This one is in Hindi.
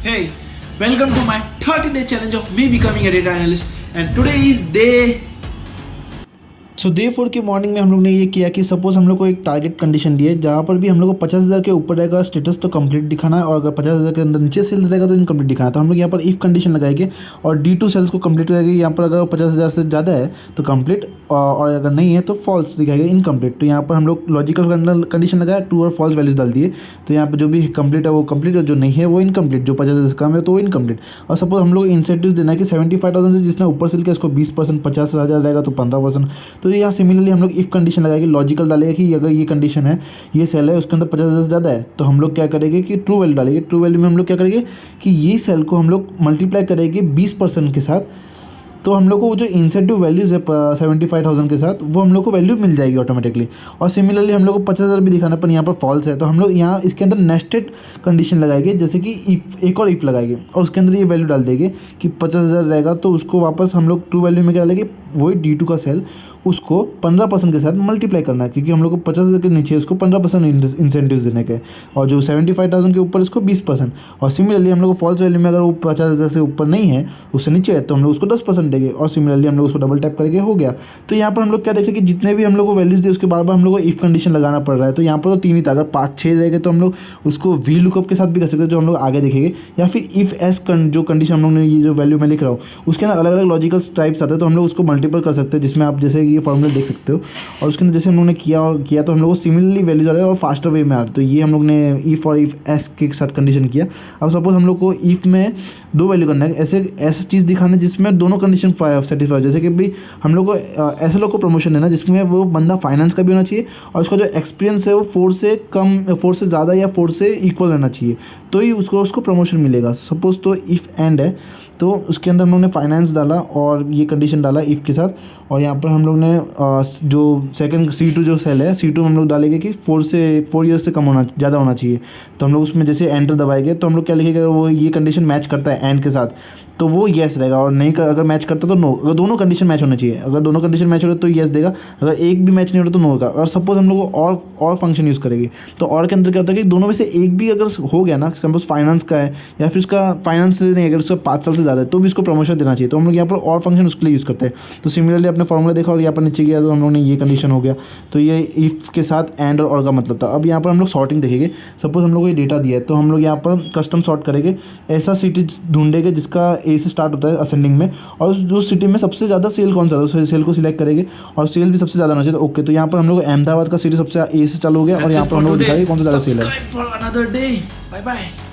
Hey, welcome to my 30-day challenge of me becoming a data analyst, and today is day so day 4 की मॉर्निंग में हम लोग ने ये किया कि सपोज हम लोग को एक टारगेट कंडीशन दी है जहाँ पर भी हम लोग को 50,000 के ऊपर रहेगा स्टेटस तो कंप्लीट दिखाना है, और अगर 50,000 के अंदर नीचे सेल्स रहेगा तो इनकम्प्लीट दिखाना है। तो हम लोग यहाँ पर इफ कंडीशन लगाएंगे और D2 सेल्स को कंप्लीट करेंगे। यहाँ पर अगर 50,000 से ज़्यादा है तो कंप्लीट, और अगर नहीं है तो फॉल्स दिखाएगा, इनकम्प्लीट। तो यहाँ पर हम लोग लॉजिकल कंडीशन लगाया, ट्रू और फॉल्स वैल्यूज डाल दिए। तो यहाँ पर जो भी कंप्लीट है वो कंप्लीट, और जो नहीं है वो इनकम्प्लीट, जो 50,000 से कम है तो वो इनकम्प्लीट। और सपोज हम लोग इंसेंटिव्स देना है कि 75,000 से जिसने ऊपर सेल किया इसको 20%, 50,000 रहेगा तो 15%। तो यहाँ सिमिलरली हम लोग इफ कंडीशन लगाएंगे, लॉजिकल डालेगा कि अगर ये कंडीशन है, ये सेल है, उसके अंदर 50,000 से ज़्यादा है, तो हम लोग क्या करेंगे कि ट्रू वैल्यू डालेंगे। ट्रू वैल्यू में हम लोग क्या करेंगे कि ये सेल को हम लोग मल्टीप्लाई करेंगे 20% के साथ, तो हम लोग को वो जो इंसेंटिव वैल्यूज़ है 75,000 के साथ वो हम लोग को वैल्यू मिल जाएगी ऑटोमेटिकली। और सिमिलरली हम लोग को 50,000 भी दिखाना, पर यहाँ पर फॉल्स है, तो हम लोग यहाँ इसके अंदर नेस्टेड कंडीशन लगाएंगे, जैसे कि इफ, एक और इफ लगाएंगे और उसके अंदर ये वैल्यू डाल देंगे कि 50,000 रहेगा, तो उसको वापस हम लोग ट्रू वैल्यू में क्या डालेंगे, वही D2 का सेल उसको 15% के साथ मल्टीप्लाई करना है, क्योंकि हम लोग को 50,000 के नीचे उसको 15% इंसेंटिव देने के, और जो 75,000 के ऊपर उसको 20%। और सिमिलरली हम लोग को फॉल्स वैल्यू में अगर वो 50,000 से ऊपर नहीं है, उससे नीचे है, तो हम लोग उसको 10% देंगे। और सिमिलरली हम लोग उसको डबल टैप करके हो गया। तो यहाँ पर हम लोग क्या देखें कि जितने भी हम लोग को वैल्यूज़ दिए उसके बार बार हम लोग को इफ कंडीशन लगाना पड़ रहा है। तो यहाँ पर तो 3 ही था, अगर 5-6 रहेंगे तो हम लोग उसको वी लुकअप के साथ भी कर सकते हैं, जो हम लोग आगे देखेंगे। या फिर इफ एस जो कंडीशन हम लोग ने, ये जो वैल्यू मैं लिख रहा हूँ उसके अंदर अलग अलग लॉजिकल टाइप्स आते हैं, तो हम लोग उसको मल्टीपल कर सकते हैं, जिसमें आप जैसे ये फॉर्मूला देख सकते हो। और उसके अंदर जैसे हम लोग ने किया तो हम लोग को सिमिलरली वैल्यूज आ रहे हैं और फास्टर वे में आ रहे हैं। तो ये हम लोग ने इफ और इफ एस के साथ कंडीशन किया। अब सपोज हम लोग को इफ में 2 वैल्यू करना है, ऐसे चीज़ दिखाना है जिसमें दोनों कंडीशन सेटिस्फाई हो। जैसे कि भाई हम लोग को ऐसे लोग को प्रमोशन देना जिसमें वो बंदा फाइनेंस का भी होना चाहिए और उसका जो एक्सपीरियंस है वो 4 से कम, 4 से ज़्यादा या 4 से इक्वल रहना चाहिए, तो ही उसको प्रमोशन मिलेगा। सपोज तो इफ एंड है, तो उसके अंदर हम लोग ने फाइनेंस डाला और ये कंडीशन डाला इफ़ के साथ। और यहाँ पर हम लोग ने जो सेकंड C2 जो सेल है, C2 में हम लोग डालेंगे कि 4 ईयर्स से कम होना, ज़्यादा होना चाहिए। तो हम लोग उसमें जैसे एंटर दबाएंगे तो हम लोग क्या लिखेंगे, वो ये कंडीशन मैच करता है एंड के साथ तो वो येस रहेगा, और नहीं अगर मैच करता तो नो। अगर दोनों कंडीशन मैच होना चाहिए, अगर दोनों कंडीशन मैच हो रहे तो येस देगा, अगर एक भी मैच नहीं हो रहा तो नो होगा। और सपोज हम लोग और फंक्शन यूज़ करेंगे, तो और के अंदर क्या होता है कि दोनों में से एक भी अगर हो गया ना, सपोज फाइनेंस का है या फिर उसका फाइनेंस नहीं, अगर उसका 5 साल से ज़्यादा है तो भी उसको प्रमोशन देना चाहिए। तो हम लोग यहाँ पर और फंक्शन उसके लिए यूज़ करते हैं। तो सिमिलरली अपने फॉर्मूला देखा और यहाँ पर नीचे गया तो हम लोग ने ये कंडीशन हो गया। तो ये इफ़ के साथ एंड और का मतलब था। अब यहाँ पर हम लोग सॉर्टिंग देखेंगे। सपोज हम लोग को ये डेटा दिया है, तो हम लोग यहाँ पर कस्टम सॉर्ट करेंगे, ऐसा सिटी ढूंढेंगे जिसका ए से स्टार्ट होता है असेंडिंग में, और उस सिटी में सबसे ज़्यादा सेल कौन सा है, उस सेल को सिलेक्ट करेंगे और सेल भी सबसे ज़्यादा होना चाहिए। तो ओके, तो यहाँ पर हम लोग अहमदाबाद का सिटी सबसे ए से चालू हो गया, और यहाँ पर हम लोग दिखाएंगे कौन सा ज़्यादा सेल है। subscribe for another day. Bye bye.